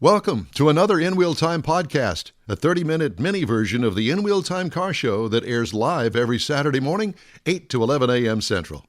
Welcome to another In Wheel Time podcast, a 30-minute mini version of the In Wheel Time car show that airs live every Saturday morning, 8 to 11 a.m. Central.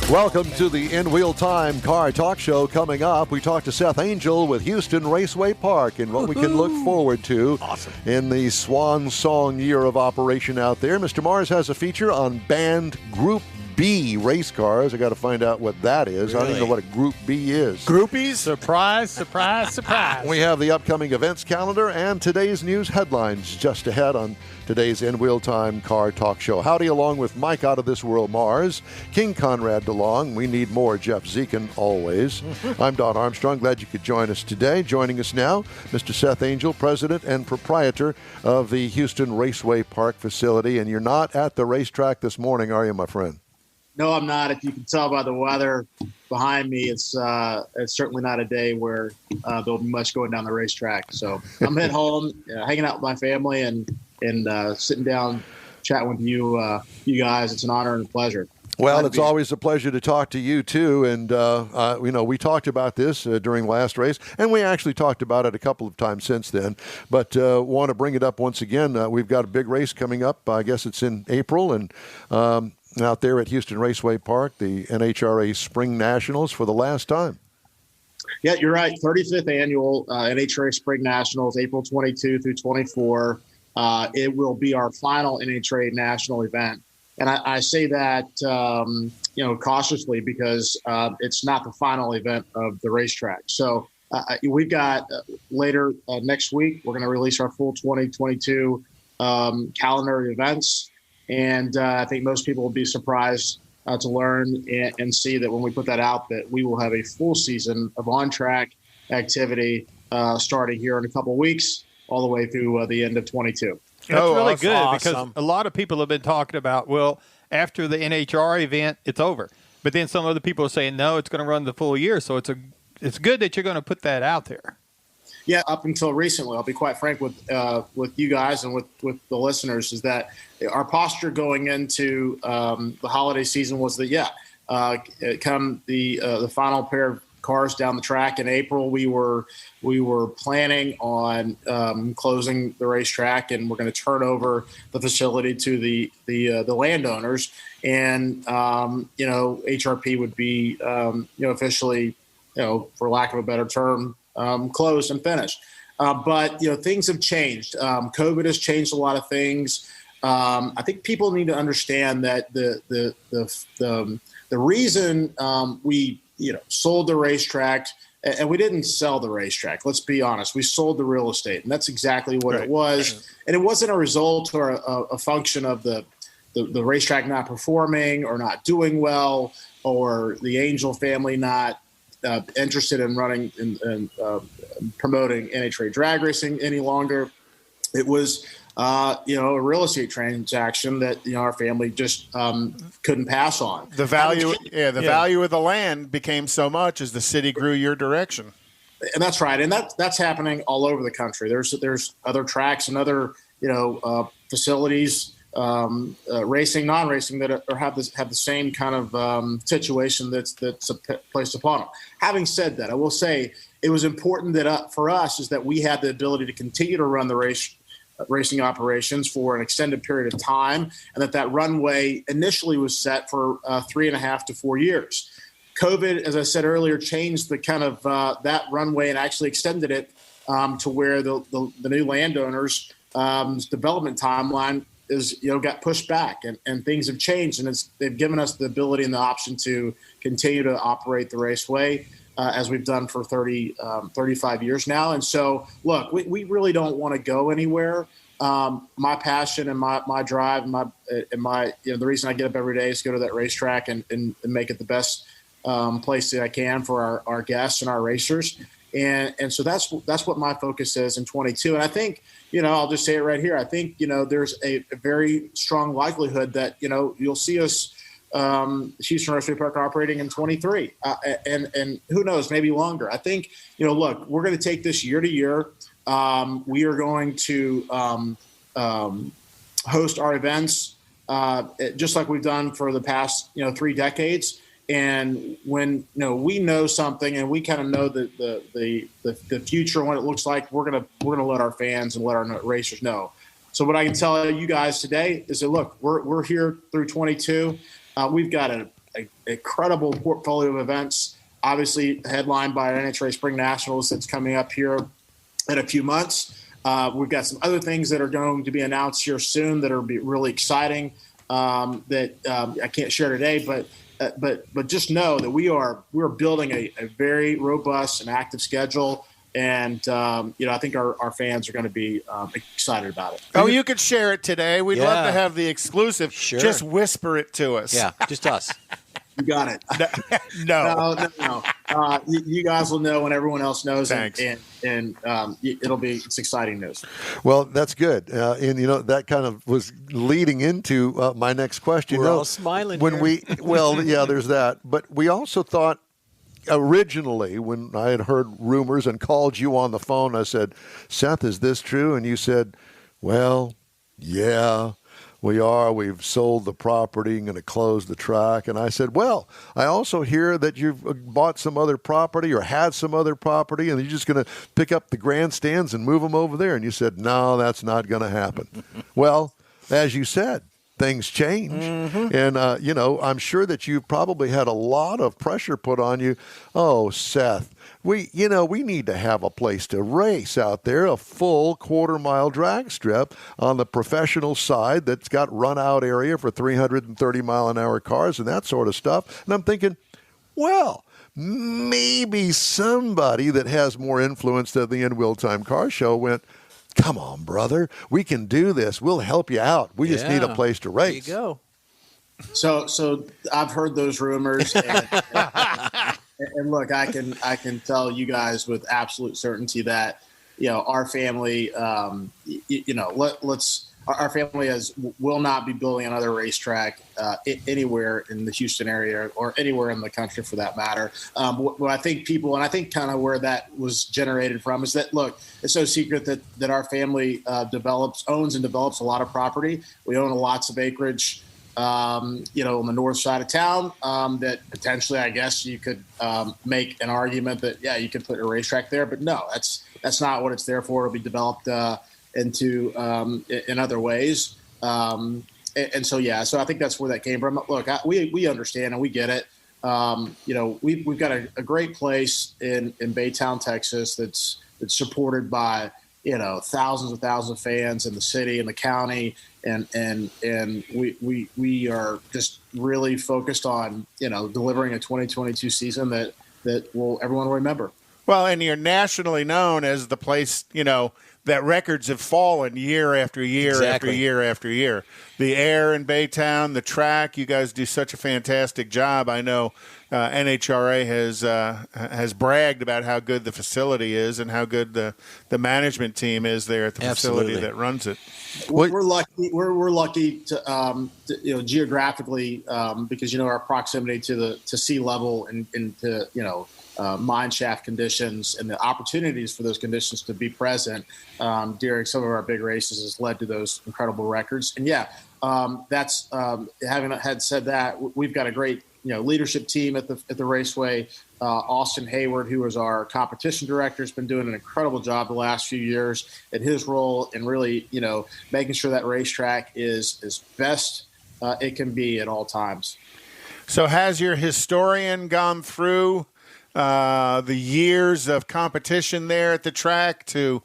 Welcome to the In Wheel Time car talk show. Coming up, we talk to Seth Angel with Houston Raceway Park and what we can look forward to in the swan song year of operation out there. Mr. Mars has a feature on banned Group B race cars. I got to find out what that is. Really? I don't even know what a Group B is. Groupies? Surprise, surprise, surprise. We have the upcoming events calendar and today's news headlines just ahead on today's In Wheel Time car talk show. Howdy, along with Mike Out of This World Mars, King Conrad DeLong. We need more Jeff Zekin always. I'm Don Armstrong. Glad you could join us today. Joining us now, Mr. Seth Angel, president and proprietor of the Houston Raceway Park facility. And you're not at the racetrack this morning, are you, my friend? No, I'm not. If you can tell by the weather behind me, it's certainly not a day where there'll be much going down the racetrack. So I'm at home, hanging out with my family, and sitting down, chatting with you guys. It's an honor and a pleasure. Well, it's always a pleasure to talk to you, too. And, we talked about this during last race, and we actually talked about it a couple of times since then. But want to bring it up once again. We've got a big race coming up. I guess it's in April, and out there at Houston Raceway Park, the NHRA Spring Nationals for the last time. Yeah, you're right. 35th annual NHRA Spring Nationals, April 22 through 24. It will be our final NHRA national event. And I say that, cautiously because it's not the final event of the racetrack. So we've got later next week, we're going to release our full 2022 calendar events. And I think most people will be surprised to learn and see that when we put that out, that we will have a full season of on-track activity starting here in a couple of weeks, all the way through the end of 22. That's really that's good awesome. Because a lot of people have been talking about, well, after the NHRA event, it's over. But then some other people are saying, no, it's going to run the full year. So it's good that you're going to put that out there. Yeah, up until recently, I'll be quite frank with you guys and with the listeners, is that our posture going into the holiday season was that, come the final pair of cars down the track in April, we were planning on closing the racetrack, and we're going to turn over the facility to the landowners, and HRP would be officially, for lack of a better term, closed and finished. But things have changed. COVID has changed a lot of things. I think people need to understand that the reason we sold the racetrack, and we didn't sell the racetrack. Let's be honest. We sold the real estate, and that's exactly what it was. And it wasn't a result or a function of the racetrack not performing or not doing well, or the Angel family not interested in running and promoting NHRA drag racing any longer. It was a real estate transaction that our family just couldn't pass on. The value, value of the land became so much as the city grew your direction. And that's right, and that's happening all over the country. There's other tracks and other facilities, racing, non-racing, that have the same kind of situation that's placed upon them. Having said that, I will say it was important that for us is that we had the ability to continue to run the racing operations for an extended period of time, and that runway initially was set for 3.5 to 4 years. COVID, as I said earlier, changed the kind of that runway and actually extended it to where the new landowners' development timeline is got pushed back, and things have changed, and they've given us the ability and the option to continue to operate the raceway as we've done for 35 years now. And so, look, we really don't want to go anywhere. My passion and my drive and my the reason I get up every day is to go to that racetrack and make it the best place that I can for our guests and our racers. And so that's what my focus is in 22. And I think, I'll just say it right here. I think, there's a very strong likelihood that, you'll see us Houston Raceway Park operating in 23, and who knows, maybe longer. I think, look, we're going to take this year to year. We are going to host our events just like we've done for the past, 3 decades. And when we know something and we kind of know the future and what it looks like, we're gonna let our fans and let our racers know. So what I can tell you guys today is that look, we're here through 22. We've got an incredible portfolio of events. Obviously, headlined by NHRA Spring Nationals that's coming up here in a few months. We've got some other things that are going to be announced here soon that are really exciting that I can't share today, but just know that we're building a very robust and active schedule, and I think our fans are going to be excited about it. Oh, you could share it today. We'd love to have the exclusive. Sure. Just whisper it to us. Yeah, just us. You got it. No. You guys will know when everyone else knows. Thanks. And it's exciting news. Well, that's good. And that kind of was leading into my next question. We're all smiling when here. there's that. But we also thought originally, when I had heard rumors and called you on the phone, I said, Seth, is this true? And you said, well, yeah. We are. We've sold the property and going to close the track. And I said, well, I also hear that you've bought some other property or had some other property and you're just going to pick up the grandstands and move them over there. And you said, no, that's not going to happen. Well, as you said, things change. Mm-hmm. And, I'm sure that you probably had a lot of pressure put on you. Oh, Seth, we need to have a place to race out there, a full quarter-mile drag strip on the professional side that's got run-out area for 330-mile-an-hour cars and that sort of stuff. And I'm thinking, well, maybe somebody that has more influence than the In Wheel Time Car Show went, come on, brother, we can do this. We'll help you out. We just need a place to race. There you go. So I've heard those rumors. And look, I can tell you guys with absolute certainty that our family, our family will not be building another racetrack anywhere in the Houston area or anywhere in the country for that matter. What I think kind of where that was generated from is that, look, it's no secret that our family owns and develops a lot of property. We own lots of acreage. On the north side of town, that potentially, I guess, you could make an argument that, you could put a racetrack there. But no, that's not what it's there for. It'll be developed into in other ways. So I think that's where that came from. Look, we understand and we get it. We've got a great place in Baytown, Texas, that's supported by thousands and thousands of fans in the city and the county, and we are just really focused on delivering a 2022 season that everyone will remember. Well, and you're nationally known as the place that records have fallen year after year after year after year. The air in Baytown, the track, you guys do such a fantastic job. I know NHRA has bragged about how good the facility is and how good the management team is there at the facility that runs it. We're lucky. We're lucky to geographically because our proximity to sea level and to mine shaft conditions and the opportunities for those conditions to be present during some of our big races has led to those incredible records. And that's having had said that, we've got a great leadership team at the raceway. Austin Hayward, who is our competition director, has been doing an incredible job the last few years in his role and really making sure that racetrack is as best it can be at all times. So has your historian gone through the years of competition there at the track to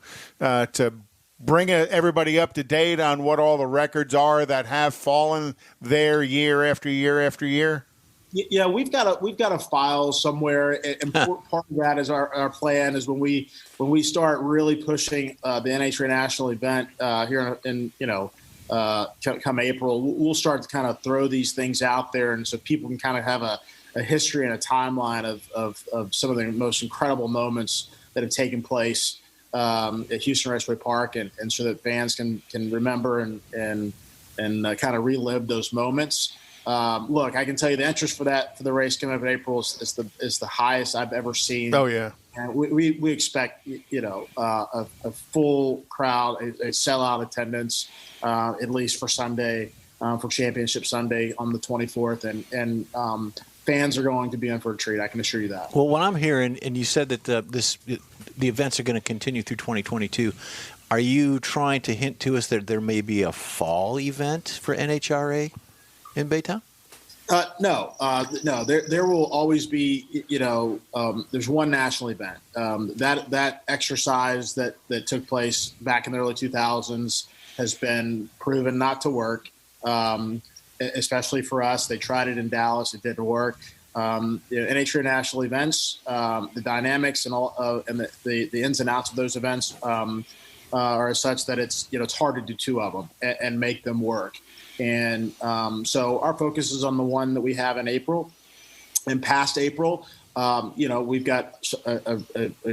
bring everybody up to date on what all the records are that have fallen there year after year after year? Yeah, we've got a file somewhere, and part of that is our plan is when we start really pushing the NHRA National event here in come April, we'll start to kind of throw these things out there, and so people can kind of have a history and a timeline of some of the most incredible moments that have taken place at Houston Raceway Park, and so that fans can remember and kind of relive those moments. Look, I can tell you the interest for the race coming up in April is the highest I've ever seen. Oh yeah, and we expect a full crowd, a sellout attendance, at least for Sunday, for Championship Sunday on the 24th, and fans are going to be in for a treat. I can assure you that. Well, what I'm hearing, and you said that the events are going to continue through 2022. Are you trying to hint to us that there may be a fall event for NHRA in Baytown? No. There will always be, there's one national event. That exercise that took place back in the early 2000s has been proven not to work, especially for us. They tried it in Dallas. It didn't work. NHRA national events, the dynamics and all, and the ins and outs of those events are such that it's hard to do two of them and make them work. And so our focus is on the one that we have in April. And past April, we've got a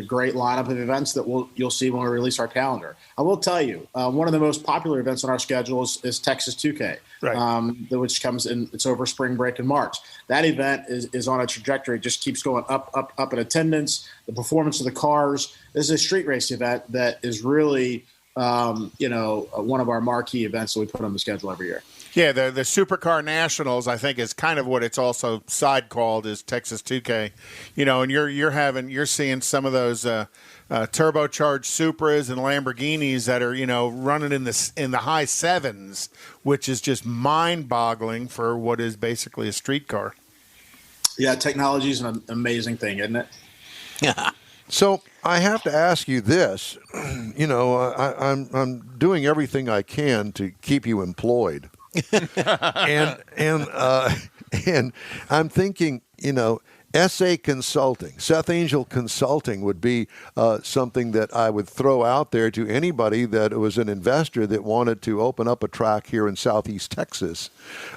great lineup of events that you'll see when we release our calendar. I will tell you, one of the most popular events on our schedule is Texas 2K, right. Which comes in. It's over spring break in March. That event is on a trajectory, just keeps going up in attendance, the performance of the cars. This is a street race event that is really, one of our marquee events that we put on the schedule every year. Yeah, the Supercar Nationals, I think, is kind of what it's also side called is Texas 2K. And you're seeing some of those turbocharged Supras and Lamborghinis that are running in the high sevens, which is just mind-boggling for what is basically a street car. Yeah, technology is an amazing thing, isn't it? Yeah. So I have to ask you this. I'm doing everything I can to keep you employed. and I'm thinking, SA Consulting, Seth Angel Consulting would be something that I would throw out there to anybody that was an investor that wanted to open up a track here in Southeast Texas.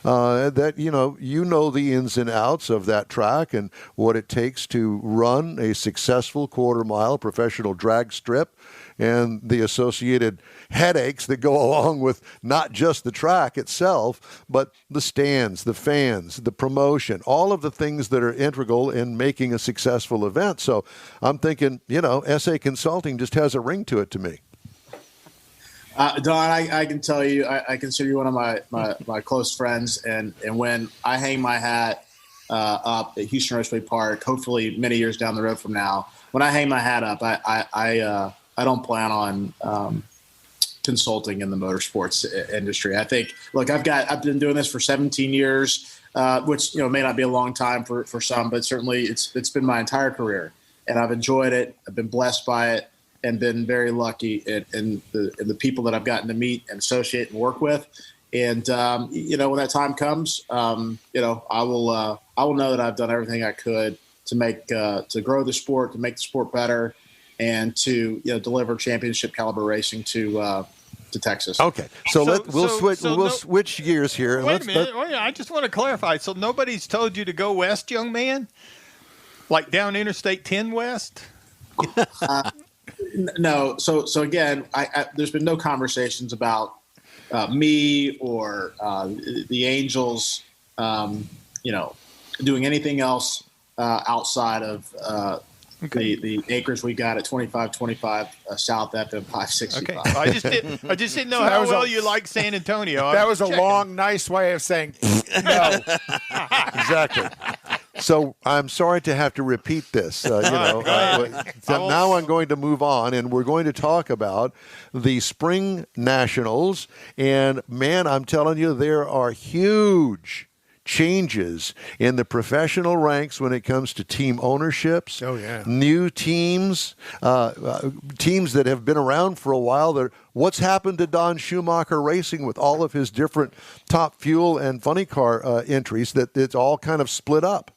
That the ins and outs of that track and what it takes to run a successful quarter-mile professional drag strip, and the associated headaches that go along with not just the track itself, but the stands, the fans, the promotion, all of the things that are integral in making a successful event. So I'm thinking, SA Consulting just has a ring to it to me. Don, I can tell you, I consider you one of my close friends, and when I hang my hat up at Houston Raceway Park, hopefully many years down the road from now, when I hang my hat up, I don't plan on consulting in the motorsports industry. I think, look, I've been doing this for 17 years, which may not be a long time for some, but certainly it's been my entire career, and I've enjoyed it. I've been blessed by it, and been very lucky in the people that I've gotten to meet and associate and work with. And when that time comes, I will know that I've done everything I could to grow the sport, to make the sport better, and to deliver championship caliber racing to Texas. Okay, we'll switch gears here. Wait a minute. I just want to clarify. So nobody's told you to go west, young man? Like down Interstate 10 west? No. So again, there's been no conversations about me or the Angels, doing anything else outside of the acres we got at 2525 South FM 565. Okay. I just didn't know how well you like San Antonio. That was a long, nice way of saying no. Exactly. So I'm sorry to have to repeat this. Now I'm going to move on, and we're going to talk about the Spring Nationals. And, man, I'm telling you, there are huge changes in the professional ranks when it comes to team ownerships. Oh, yeah. New teams, teams that have been around for a while. What's happened to Don Schumacher Racing with all of his different Top Fuel and funny car entries, that it's all kind of split up?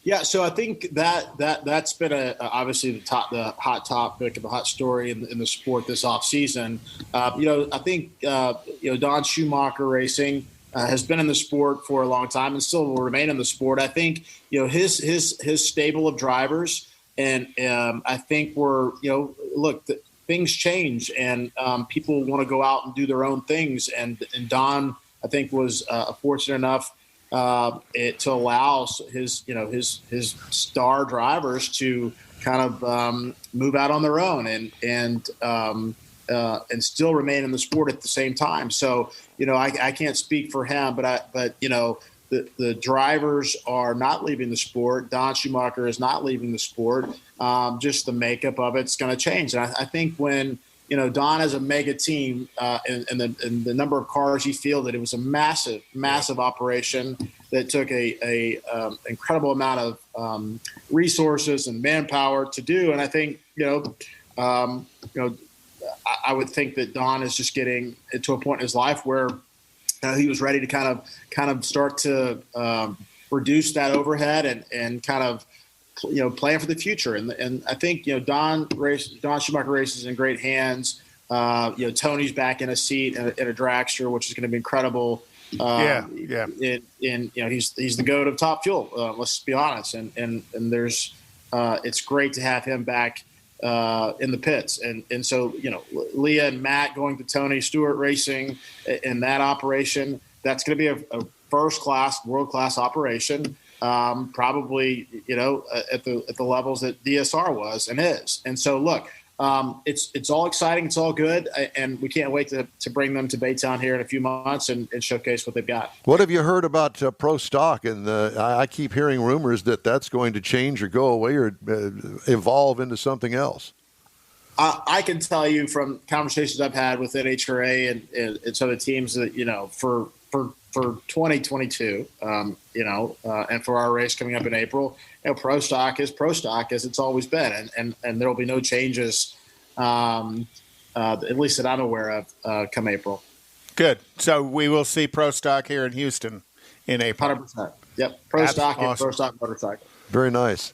Yeah, so I think that's been obviously the hot topic, the hot story in the sport this off season. I think Don Schumacher Racing has been in the sport for a long time and still will remain in the sport. I think his stable of drivers, and I think things change, and people want to go out and do their own things, and Don, I think, was fortunate enough to allow his star drivers to kind of move out on their own and still remain in the sport at the same time. So, I can't speak for him, but the drivers are not leaving the sport. Don Schumacher is not leaving the sport. Just the makeup of it's going to change. And I think when, Don has a mega team and the number of cars he fielded, it was a massive operation that took a incredible amount of resources and manpower to do. And I think, I would think that Don is just getting to a point in his life where he was ready to kind of start to reduce that overhead and kind of, plan for the future. And I think, Don Schumacher races in great hands. Tony's back in a seat in a dragster, which is going to be incredible. He's the GOAT of Top Fuel. Let's be honest. And there's, it's great to have him back in the pits. And so, Leah and Matt going to Tony Stewart Racing in that operation, that's going to be a first-class, world-class operation, probably, at the levels that DSR was and is. And so, look, it's all exciting. It's all good. And we can't wait to bring them to Baytown here in a few months and showcase what they've got. What have you heard about Pro Stock? And I keep hearing rumors that that's going to change or go away or evolve into something else. I can tell you from conversations I've had with NHRA and some of the teams that, for 2022, and for our race coming up in April, Pro Stock is Pro Stock as it's always been, and there will be no changes, at least that I'm aware of, come April. Good. So we will see Pro Stock here in Houston in April. 100%. Yep. Pro Stock and Pro Stock motorcycle. Very nice.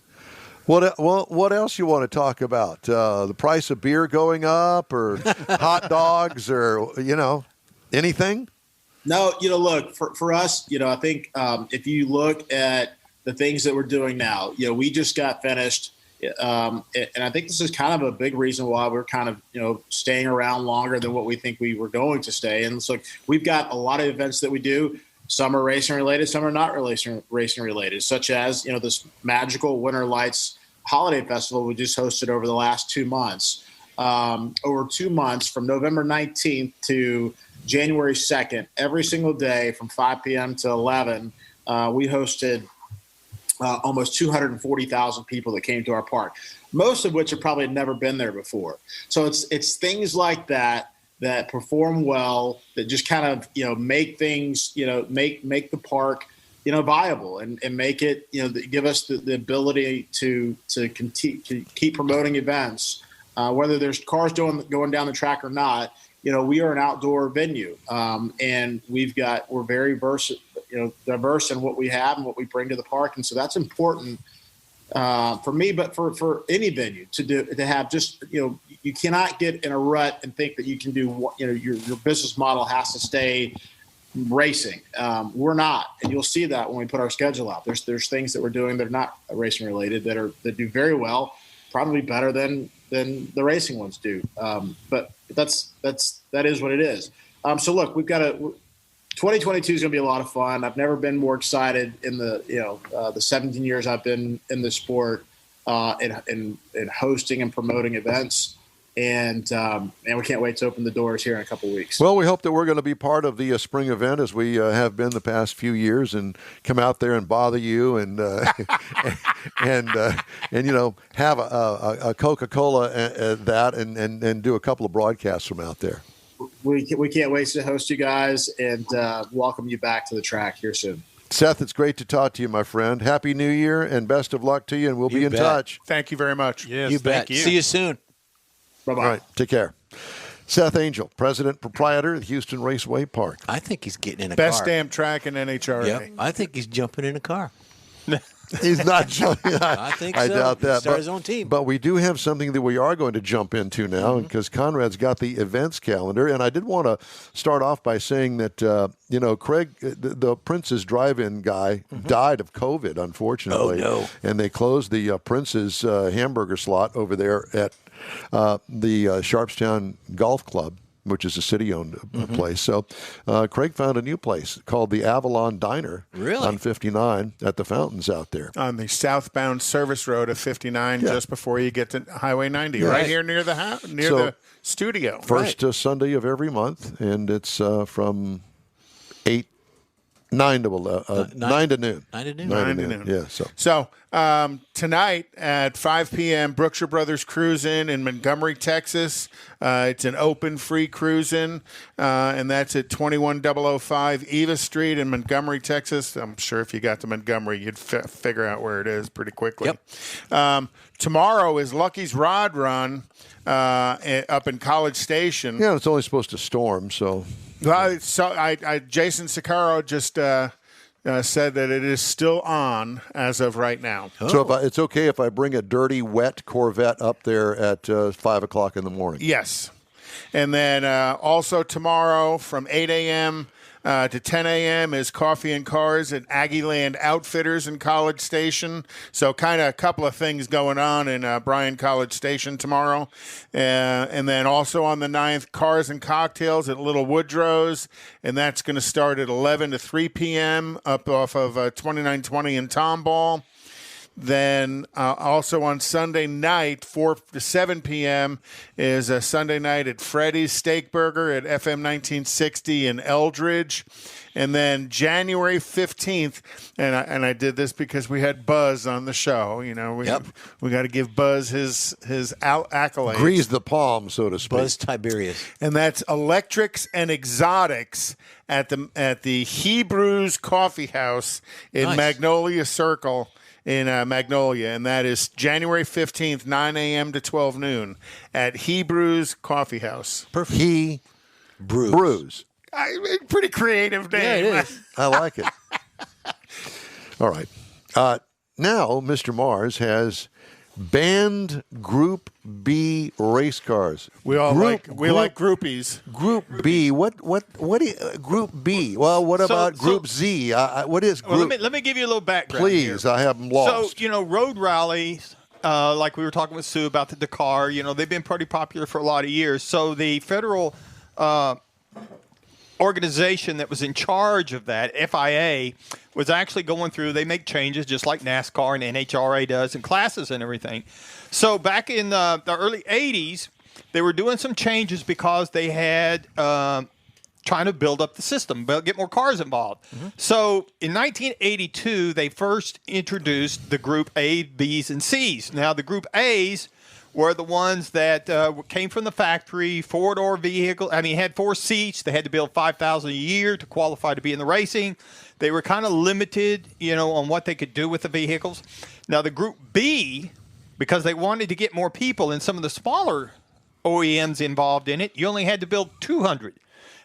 What else you want to talk about? The price of beer going up, or hot dogs, or anything? No, look, for us, I think if you look at the things that we're doing now, we just got finished. And I think this is kind of a big reason why we're kind of, staying around longer than what we think we were going to stay. And so we've got a lot of events that we do. Some are racing related, some are not racing related, such as, this magical Winter Lights Holiday Festival we just hosted over the last 2 months. Over 2 months from November 19th to January 2nd, every single day from 5 p.m. to 11, we hosted almost 240,000 people that came to our park, most of which have probably never been there before. So it's things like that perform well, that just kind of, make things, make the park, viable and make it, give us the ability to keep promoting events, whether there's cars going down the track or not. We are an outdoor venue, and we're very diverse in what we have and what we bring to the park. And so that's important for me, but for any venue to have just, you cannot get in a rut and think that you can do, your business model has to stay racing. We're not, and you'll see that when we put our schedule out. There's things that we're doing that are not racing related that do very well, probably better than the racing ones do. But that is what it is. So look, we've got 2022 is going to be a lot of fun. I've never been more excited in the 17 years I've been in the sport, in hosting and promoting events. And we can't wait to open the doors here in a couple of weeks. Well, we hope that we're going to be part of the spring event as we have been the past few years, and come out there and bother you and and have a Coca-Cola and do a couple of broadcasts from out there. We can't wait to host you guys and welcome you back to the track here soon. Seth, it's great to talk to you, my friend. Happy New Year and best of luck to you, and we'll be in touch. Thank you very much. Yes, you bet. thank you. See you soon. Bye-bye. All right, take care. Seth Angel, president, proprietor of Houston Raceway Park. I think he's getting in a Best car. damn track in NHRA. Yep. I think he's jumping in a car. He's not jumping. I think so. I doubt that. Start his own team. But we do have something that we are going to jump into now, because Conrad's got the events calendar. And I did want to start off by saying that, Craig, the Prince's drive-in guy, died of COVID, unfortunately. Oh, no. And they closed the Prince's hamburger slot over there at the Sharpstown Golf Club, which is a city-owned place. So Craig found a new place called the Avalon Diner on 59 at the fountains out there. On the southbound service road of 59, just before you get to Highway 90, right here near the the studio. First Sunday of every month, and it's from 8 9 to 11, 9 to noon. 9 to noon. 9 to noon. Yeah. So tonight at 5 p.m., Brookshire Brothers Cruisin' in Montgomery, Texas. It's an open, free cruisin', and that's at 21005 Eva Street in Montgomery, Texas. I'm sure if you got to Montgomery, you'd figure out where it is pretty quickly. Yep. Tomorrow is Lucky's Rod Run up in College Station. Yeah, it's only supposed to storm, so. Well, Jason Sicaro just said that it is still on as of right now. Oh. So it's okay if I bring a dirty, wet Corvette up there at 5 o'clock in the morning? Yes. And then also tomorrow from 8 a.m. To 10 a.m. is Coffee and Cars at Aggieland Outfitters in College Station. So kind of a couple of things going on in Bryan College Station tomorrow. And then also on the 9th, Cars and Cocktails at Little Woodrow's. And that's going to start at 11 to 3 p.m. up off of 2920 in Tomball. Then also on Sunday night, 4 to 7 p.m. is a Sunday night at Freddy's Steak Burger at FM 1960 in Eldridge. And then January 15th, and I did this because we had Buzz on the show. You know, we got to give Buzz his accolades. Grease the palm, so to speak. Buzz Tiberius. And that's Electrics and Exotics at the Hebrews Coffee House in Magnolia Circle. In Magnolia, and that is January 15th, 9 a.m. to 12 noon at Hebrews Coffee House. Perfect. Brews. Pretty creative name. Yeah, it is. I like it. All right. Now, Mr. Mars has banned Group B race cars. We like groupies. Group B. What do you, Group B? Well, what about Group Z? What is Group? Well, let me give you a little background. Please, here. I have them lost. So, road rallies, like we were talking with Sue about the Dakar, they've been pretty popular for a lot of years. So the federal organization that was in charge of that, FIA, was actually going through, they make changes just like NASCAR and NHRA does and classes and everything. So back in the early 80s, they were doing some changes because they had trying to build up the system, get more cars involved. Mm-hmm. So in 1982, they first introduced the Group A, Bs, and Cs. Now the Group A's were the ones that came from the factory, four-door vehicle. I mean, had 4 seats. They had to build 5,000 a year to qualify to be in the racing. They were kind of limited, on what they could do with the vehicles. Now, the Group B, because they wanted to get more people and some of the smaller OEMs involved in it, you only had to build 200.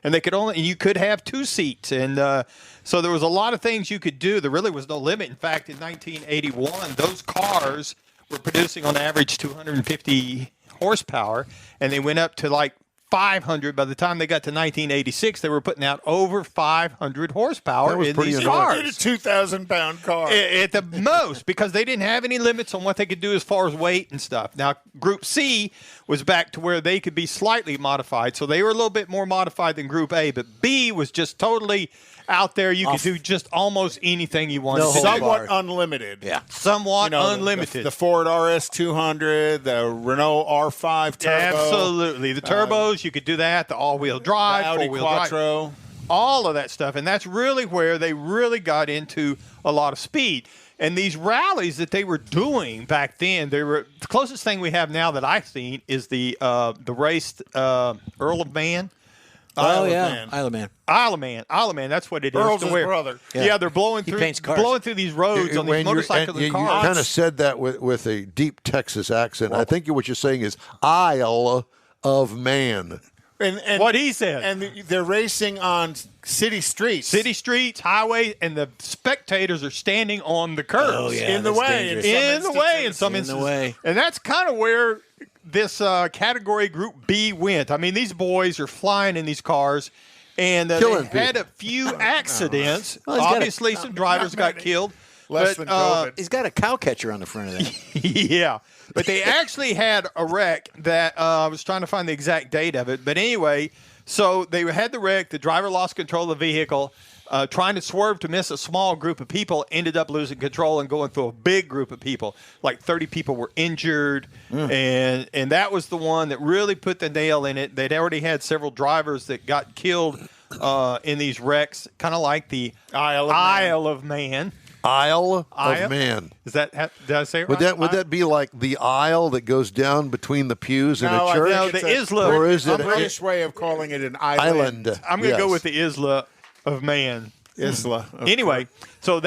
And you could have 2 seats. And so there was a lot of things you could do. There really was no limit. In fact, in 1981, those cars were producing on average 250 horsepower, and they went up to like 500. By the time they got to 1986, they were putting out over 500 horsepower in these cars. In a 2,000-pound car. At the most, because they didn't have any limits on what they could do as far as weight and stuff. Now, Group C was back to where they could be slightly modified, so they were a little bit more modified than Group A, but B was just totally out there. You could do just almost anything you wanted. Somewhat unlimited. Yeah. Somewhat unlimited. The Ford RS200, the Renault R5 Turbo. Absolutely. The turbos, you could do that. The all-wheel drive, the Audi four-wheel Quattro. drive. All of that stuff. And that's really where they really got into a lot of speed. And these rallies that they were doing back then, the closest thing we have now that I've seen is the race Earl of Man. Isle of Man. That's what it is. Earl's his brother. Yeah, they're blowing through these roads on these motorcycles and cars. You kind of said that with a deep Texas accent. I think what you're saying is Isle of Man. And what he said. And they're racing on city streets. City streets, highways, and the spectators are standing on the curbs. Oh, yeah, in the way. In some instances. And that's kind of where this category Group B went. I mean, these boys are flying in these cars, and they had a few accidents. Well, obviously, some drivers got killed. Less than COVID. He's got a cow catcher on the front of that. Yeah. But they actually had a wreck that I was trying to find the exact date of it. But anyway, so they had the wreck. The driver lost control of the vehicle. Trying to swerve to miss a small group of people, ended up losing control and going through a big group of people. Like 30 people were injured, and that was the one that really put the nail in it. They'd already had several drivers that got killed in these wrecks, kind of like the Isle of Man. Isle of Man. Is that? Did I say it Would right? would that be like the aisle that goes down between the pews in a church? No, the Isla. Or is it a British way of calling it an island? I'm going to go with the Isla of Man. Isla. Anyway, so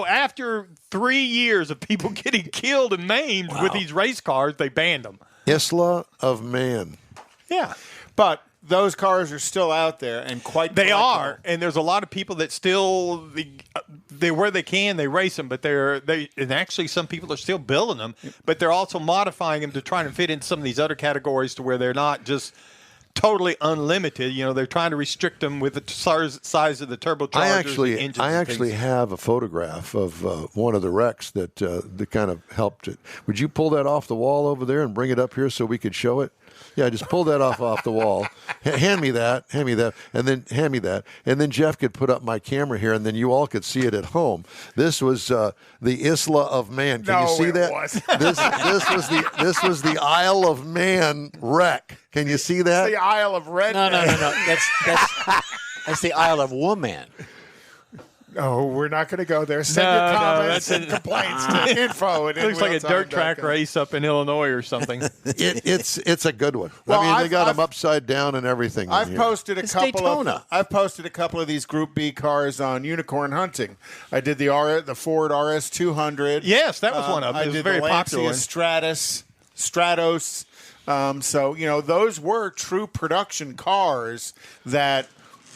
after 3 years of people getting killed and maimed with these race cars, they banned them. Isla of Man. Yeah. But those cars are still out there and quite They collectible. are, and there's a lot of people that still they where they can they race them, but and actually some people are still building them, but they're also modifying them to try and fit in some of these other categories to where they're not just totally unlimited. You know, they're trying to restrict them with the size of the turbochargers. I actually have a photograph of one of the wrecks that kind of helped it. Would you pull that off the wall over there and bring it up here so we could show it? Yeah, just pull that off the wall. Hand me that, and then hand me that, and then Jeff could put up my camera here, and then you all could see it at home. This was the Isla of Man. Can you see that? This was the Isle of Man wreck. Can you see that? It's the Isle of Red. No. That's the Isle of Woman. No, we're not going to go there. Send your comments and complaints to info. It looks like a dirt track race up in Illinois or something. It's a good one. Well, I mean, they got them upside down and everything. I've posted a couple of these Group B cars on Unicorn Hunting. I did the Ford RS 200. Yes, that was one of them. I It was did very the popular. Lancia Stratos. So those were true production cars that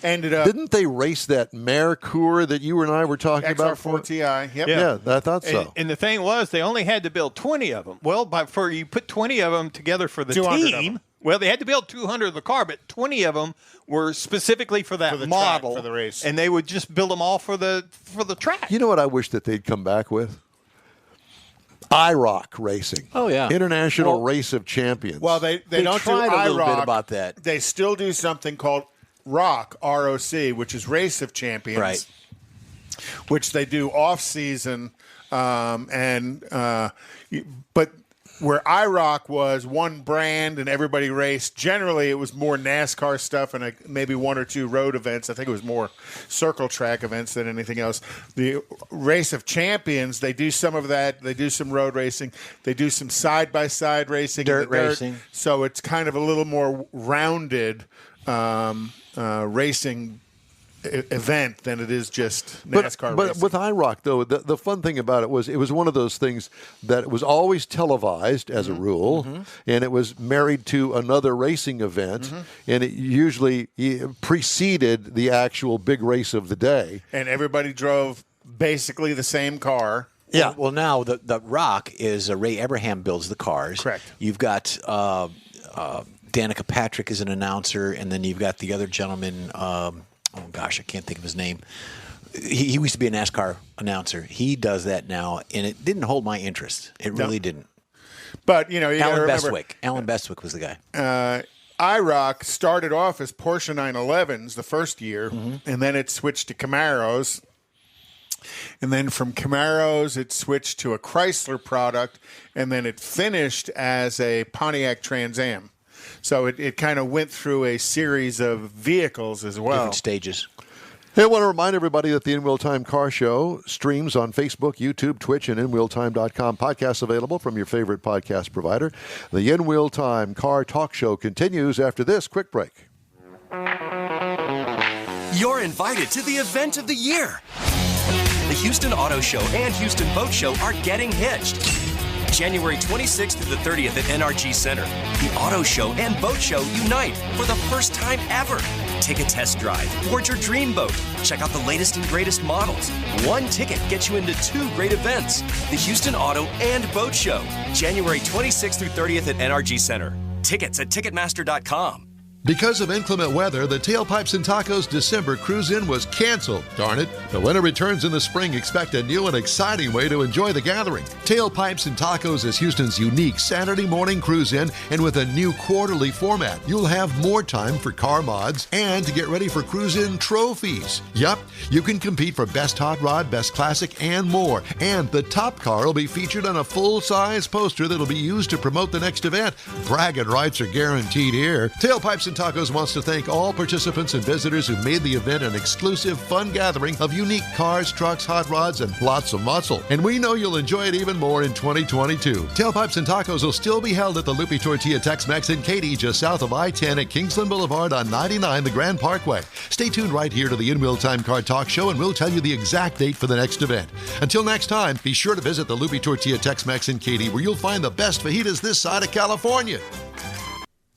ended up. Didn't they race that Mercure that you and I were talking about? XR4 Ti. Yep. Yeah, I thought so. And the thing was, they only had to build 20 of them. Well, before you put 20 of them together for the team, well, they had to build 200 of the car, but 20 of them were specifically for that model, track, for the race, and they would just build them all for the track. You know what I wish that they'd come back with? IROC racing. Oh, yeah. International Race of Champions. Well, they don't tried do a little IROC bit about that. They still do something called ROC, R-O-C, which is Race of Champions. Right. Which they do off-season. But where IROC was one brand and everybody raced, generally it was more NASCAR stuff and maybe one or two road events. I think it was more circle track events than anything else. The Race of Champions, they do some of that. They do some road racing. They do some side-by-side racing. Dirt racing. So it's kind of a little more rounded racing event than it is just NASCAR but racing. with IROC, though, the fun thing about it was one of those things that was always televised as a rule, and it was married to another racing event, and it usually preceded the actual big race of the day. And everybody drove basically the same car. Yeah. Well, now the ROC is Ray Abraham builds the cars. Correct. You've got Danica Patrick is an announcer, and then you've got the other gentleman. I can't think of his name. He used to be a NASCAR announcer. He does that now, and it didn't hold my interest. It really didn't. But, you gotta Alan remember, Bestwick. Alan Bestwick was the guy. IROC started off as Porsche 911s the first year, and then it switched to Camaros. And then from Camaros, it switched to a Chrysler product, and then it finished as a Pontiac Trans Am. So it kind of went through a series of vehicles as well. Different stages. Hey, I want to remind everybody that the In Wheel Time Car Show streams on Facebook, YouTube, Twitch, and InWheelTime.com. Podcasts available from your favorite podcast provider. The In Wheel Time Car Talk Show continues after this quick break. You're invited to the event of the year. The Houston Auto Show and Houston Boat Show are getting hitched. January 26th to the 30th at NRG Center. The Auto Show and Boat Show unite for the first time ever. Take a test drive, board your dream boat, check out the latest and greatest models. One ticket gets you into two great events. The Houston Auto and Boat Show, January 26th through 30th at NRG Center. Tickets at Ticketmaster.com. Because of inclement weather, the Tailpipes and Tacos December Cruise-In was canceled. Darn it. The winter returns in the spring. Expect a new and exciting way to enjoy the gathering. Tailpipes and Tacos is Houston's unique Saturday morning cruise-in, and with a new quarterly format, you'll have more time for car mods and to get ready for cruise-in trophies. Yup, you can compete for Best Hot Rod, Best Classic, and more. And the top car will be featured on a full-size poster that'll be used to promote the next event. Bragging rights are guaranteed here. Tailpipes and and Tacos wants to thank all participants and visitors who made the event an exclusive, fun gathering of unique cars, trucks, hot rods, and lots of muscle. And we know you'll enjoy it even more in 2022. Tailpipes and Tacos will still be held at the Lupe Tortilla Tex-Mex in Katy, just south of I-10 at Kingsland Boulevard on 99, the Grand Parkway. Stay tuned right here to the In Wheel Time Car Talk Show, and we'll tell you the exact date for the next event. Until next time, be sure to visit the Lupe Tortilla Tex-Mex in Katy, where you'll find the best fajitas this side of California.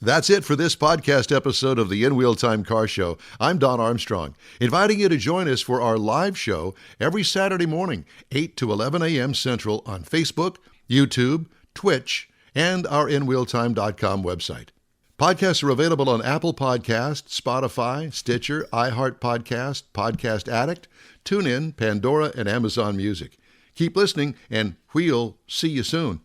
That's it for this podcast episode of the In Wheel Time Car Show. I'm Don Armstrong, inviting you to join us for our live show every Saturday morning, 8 to 11 a.m. Central on Facebook, YouTube, Twitch, and our InWheelTime.com website. Podcasts are available on Apple Podcasts, Spotify, Stitcher, iHeart Podcast, Podcast Addict, TuneIn, Pandora, and Amazon Music. Keep listening, and we'll see you soon.